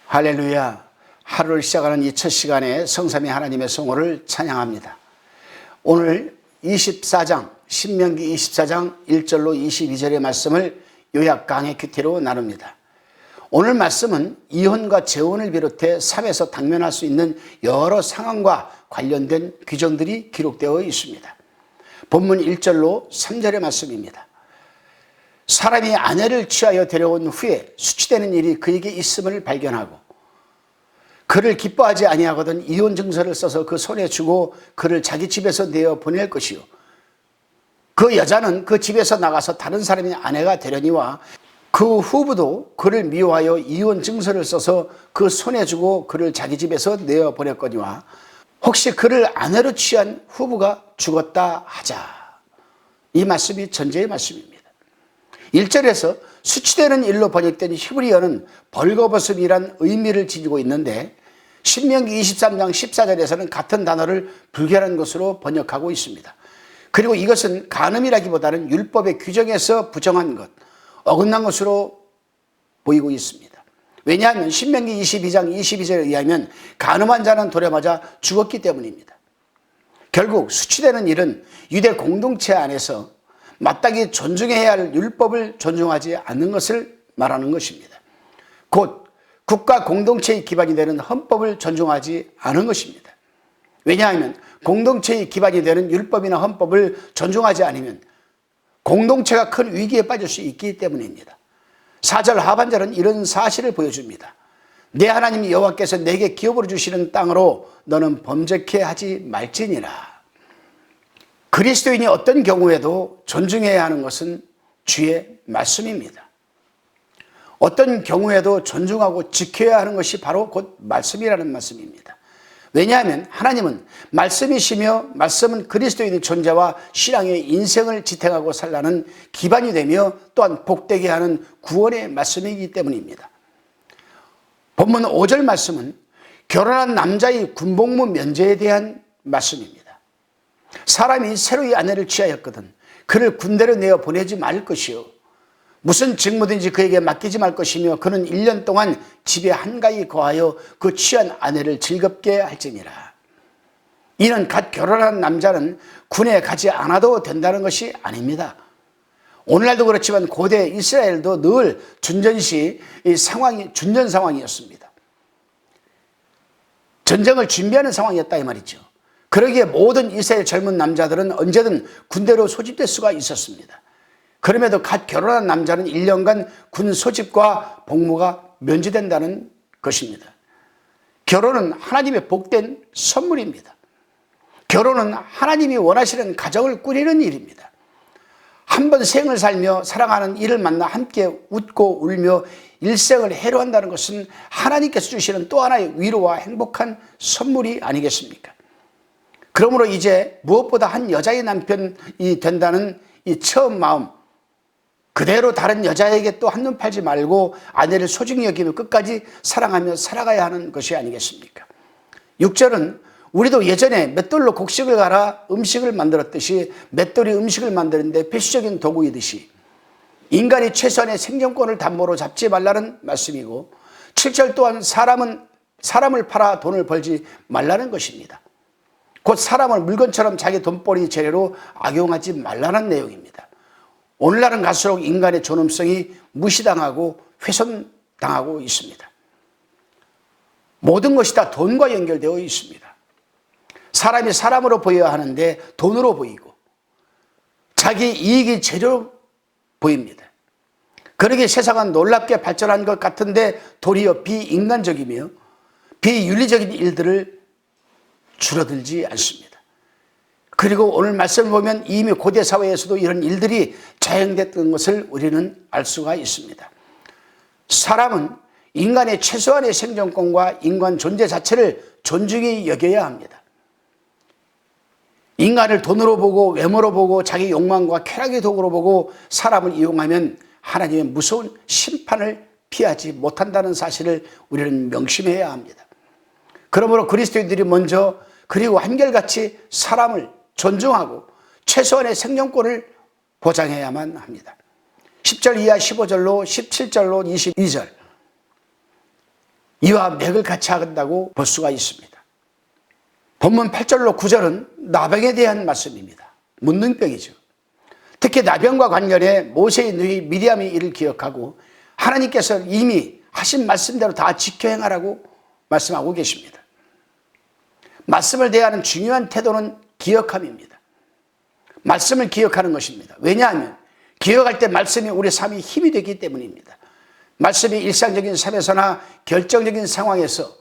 할렐루야. 하루를 시작하는 이 첫 시간에 성삼위 하나님의 성호를 찬양합니다. 오늘 24장 신명기 24장 1절로 22절의 말씀을 요약 강의 큐티로 나눕니다. 오늘 말씀은 이혼과 재혼을 비롯해 삶에서 당면할 수 있는 여러 상황과 관련된 규정들이 기록되어 있습니다. 본문 1절로 3절의 말씀입니다. 사람이 아내를 취하여 데려온 후에 수치되는 일이 그에게 있음을 발견하고 그를 기뻐하지 아니하거든 이혼 증서를 써서 그 손에 주고 그를 자기 집에서 내어 보낼 것이요, 그 여자는 그 집에서 나가서 다른 사람의 아내가 되려니와 그 후부도 그를 미워하여 이혼 증서를 써서 그 손에 주고 그를 자기 집에서 내어 보낼 거니와 혹시 그를 아내로 취한 후부가 죽었다 하자. 이 말씀이 전제의 말씀입니다. 1절에서 수치되는 일로 번역된 히브리어는 벌거벗음이란 의미를 지니고 있는데 신명기 23장 14절에서는 같은 단어를 불결한 것으로 번역하고 있습니다. 그리고 이것은 간음이라기보다는 율법의 규정에서 부정한 것, 어긋난 것으로 보이고 있습니다. 왜냐하면 신명기 22장 22절에 의하면 간음한 자는 돌에 맞아 죽었기 때문입니다. 결국 수치되는 일은 유대 공동체 안에서 마땅히 존중해야 할 율법을 존중하지 않는 것을 말하는 것입니다. 곧 국가 공동체의 기반이 되는 헌법을 존중하지 않은 것입니다. 왜냐하면 공동체의 기반이 되는 율법이나 헌법을 존중하지 않으면 공동체가 큰 위기에 빠질 수 있기 때문입니다. 4절 하반절은 이런 사실을 보여줍니다. 내 하나님 여호와께서 내게 기업으로 주시는 땅으로 너는 범죄케 하지 말지니라. 그리스도인이 어떤 경우에도 존중해야 하는 것은 주의 말씀입니다. 어떤 경우에도 존중하고 지켜야 하는 것이 바로 곧 말씀이라는 말씀입니다. 왜냐하면 하나님은 말씀이시며 말씀은 그리스도인의 존재와 신앙의 인생을 지탱하고 살라는 기반이 되며 또한 복되게 하는 구원의 말씀이기 때문입니다. 본문 5절 말씀은 결혼한 남자의 군복무 면제에 대한 말씀입니다. 사람이 새로이 아내를 취하였거든 그를 군대로 내어 보내지 말 것이요, 무슨 직무든지 그에게 맡기지 말 것이며 그는 1년 동안 집에 한가히 거하여 그 취한 아내를 즐겁게 할지니라. 이는 갓 결혼한 남자는 군에 가지 않아도 된다는 것이 아닙니다. 오늘날도 그렇지만 고대 이스라엘도 늘 준전시 준전 상황이었습니다. 전쟁을 준비하는 상황이었다 이 말이죠. 그러기에 모든 이스라엘 젊은 남자들은 언제든 군대로 소집될 수가 있었습니다. 그럼에도 갓 결혼한 남자는 1년간 군 소집과 복무가 면제된다는 것입니다. 결혼은 하나님의 복된 선물입니다. 결혼은 하나님이 원하시는 가정을 꾸리는 일입니다. 한 번 생을 살며 사랑하는 이를 만나 함께 웃고 울며 일생을 해로한다는 것은 하나님께서 주시는 또 하나의 위로와 행복한 선물이 아니겠습니까? 그러므로 이제 무엇보다 한 여자의 남편이 된다는 이 처음 마음, 그대로 다른 여자에게 또 한눈 팔지 말고 아내를 소중히 여기며 끝까지 사랑하며 살아가야 하는 것이 아니겠습니까? 6절은 우리도 예전에 맷돌로 곡식을 갈아 음식을 만들었듯이 맷돌이 음식을 만드는데 필수적인 도구이듯이 인간이 최소한의 생존권을 담보로 잡지 말라는 말씀이고, 7절 또한 사람을 팔아 돈을 벌지 말라는 것입니다. 곧 사람을 물건처럼 자기 돈벌이 재료로 악용하지 말라는 내용입니다. 오늘날은 갈수록 인간의 존엄성이 무시당하고 훼손당하고 있습니다. 모든 것이 다 돈과 연결되어 있습니다. 사람이 사람으로 보여야 하는데 돈으로 보이고 자기 이익이 재료로 보입니다. 그러기에 세상은 놀랍게 발전한 것 같은데 도리어 비인간적이며 비윤리적인 일들을 줄어들지 않습니다. 그리고 오늘 말씀을 보면 이미 고대 사회에서도 이런 일들이 자행됐던 것을 우리는 알 수가 있습니다. 사람은 인간의 최소한의 생존권과 인간 존재 자체를 존중히 여겨야 합니다. 인간을 돈으로 보고 외모로 보고 자기 욕망과 쾌락의 도구로 보고 사람을 이용하면 하나님의 무서운 심판을 피하지 못한다는 사실을 우리는 명심해야 합니다. 그러므로 그리스도인들이 먼저 그리고 한결같이 사람을 존중하고 최소한의 생존권을 보장해야만 합니다. 10절 이하 15절로 17절로 22절 이와 맥을 같이 한다고 볼 수가 있습니다. 본문 8절로 9절은 나병에 대한 말씀입니다. 문둥병이죠. 특히 나병과 관련해 모세의 누이 미리암의 일을 기억하고 하나님께서 이미 하신 말씀대로 다 지켜 행하라고 말씀하고 계십니다. 말씀을 대하는 중요한 태도는 기억함입니다. 말씀을 기억하는 것입니다. 왜냐하면 기억할 때 말씀이 우리 삶의 힘이 되기 때문입니다. 말씀이 일상적인 삶에서나 결정적인 상황에서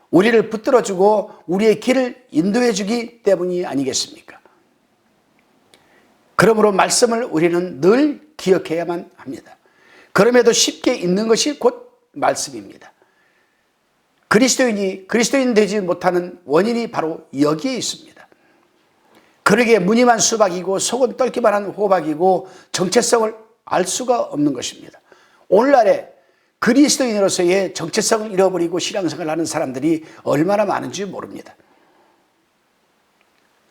우리를 붙들어주고 우리의 길을 인도해주기 때문이 아니겠습니까? 그러므로 말씀을 우리는 늘 기억해야만 합니다. 그럼에도 쉽게 잊는 것이 곧 말씀입니다. 그리스도인 되지 못하는 원인이 바로 여기에 있습니다. 그러기에 무늬만 수박이고 속은 떨기만 한 호박이고 정체성을 알 수가 없는 것입니다. 오늘날에 그리스도인으로서의 정체성을 잃어버리고 신앙생활을 하는 사람들이 얼마나 많은지 모릅니다.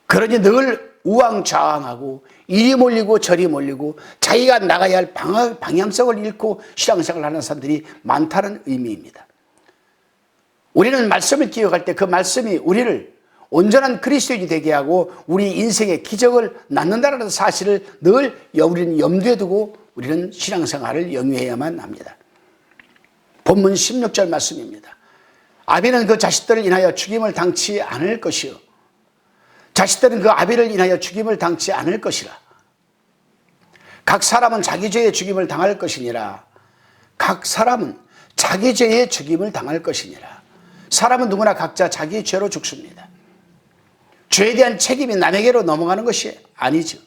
그러니 늘 우왕좌왕하고 이리 몰리고 저리 몰리고 자기가 나가야 할 방향성을 잃고 신앙생활을 하는 사람들이 많다는 의미입니다. 우리는 말씀을 기억할 때 그 말씀이 우리를 온전한 그리스도인이 되게 하고 우리 인생의 기적을 낳는다는 사실을 늘 우리는 염두에 두고 우리는 신앙생활을 영위해야만 합니다. 본문 16절 말씀입니다. 아비는 그 자식들을 인하여 죽임을 당치 않을 것이요 자식들은 그 아비를 인하여 죽임을 당치 않을 것이라. 각 사람은 자기 죄의 죽임을 당할 것이니라. 각 사람은 자기 죄의 죽임을 당할 것이니라. 사람은 누구나 각자 자기 죄로 죽습니다. 죄에 대한 책임이 남에게로 넘어가는 것이 아니죠.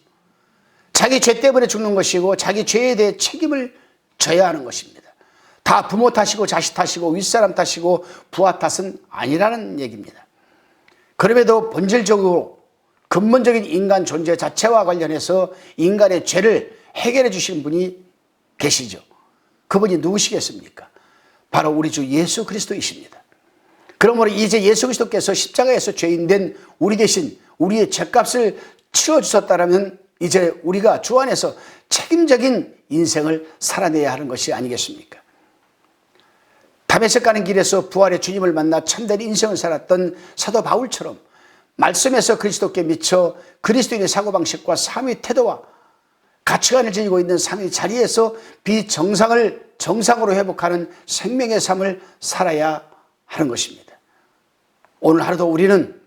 자기 죄 때문에 죽는 것이고 자기 죄에 대해 책임을 져야 하는 것입니다. 다 부모 탓이고 자식 탓이고 윗사람 탓이고 부하 탓은 아니라는 얘기입니다. 그럼에도 본질적으로 근본적인 인간 존재 자체와 관련해서 인간의 죄를 해결해 주신 분이 계시죠. 그분이 누구시겠습니까? 바로 우리 주 예수 그리스도이십니다. 그러므로 이제 예수 그리스도께서 십자가에서 죄인된 우리 대신 우리의 죄값을 치워주셨다면 이제 우리가 주 안에서 책임적인 인생을 살아내야 하는 것이 아니겠습니까? 다메섹 가는 길에서 부활의 주님을 만나 참된 인생을 살았던 사도 바울처럼 말씀에서 그리스도께 미쳐 그리스도인의 사고방식과 삶의 태도와 가치관을 지니고 있는 삶의 자리에서 비정상을 정상으로 회복하는 생명의 삶을 살아야 하는 것입니다. 오늘 하루도 우리는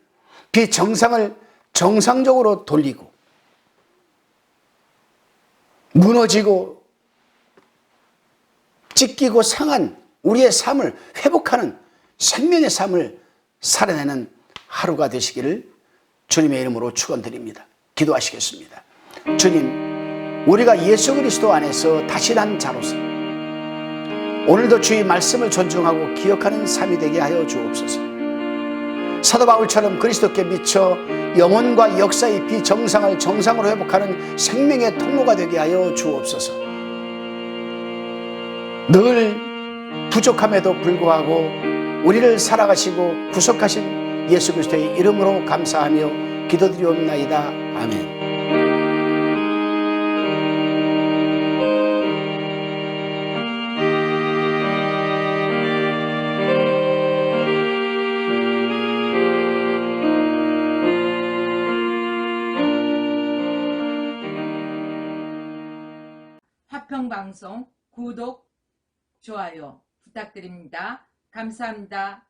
비정상을 정상적으로 돌리고 무너지고 찢기고 상한 우리의 삶을 회복하는 생명의 삶을 살아내는 하루가 되시기를 주님의 이름으로 축원드립니다. 기도하시겠습니다. 주님, 우리가 예수 그리스도 안에서 다시 난 자로서 오늘도 주의 말씀을 존중하고 기억하는 삶이 되게 하여 주옵소서. 사도 바울처럼 그리스도께 미쳐 영혼과 역사의 비정상을 정상으로 회복하는 생명의 통로가 되게 하여 주옵소서. 늘 부족함에도 불구하고 우리를 살아가시고 구속하신 예수 그리스도의 이름으로 감사하며 기도드리옵나이다. 아멘. 화평방송 구독, 좋아요 부탁드립니다. 감사합니다.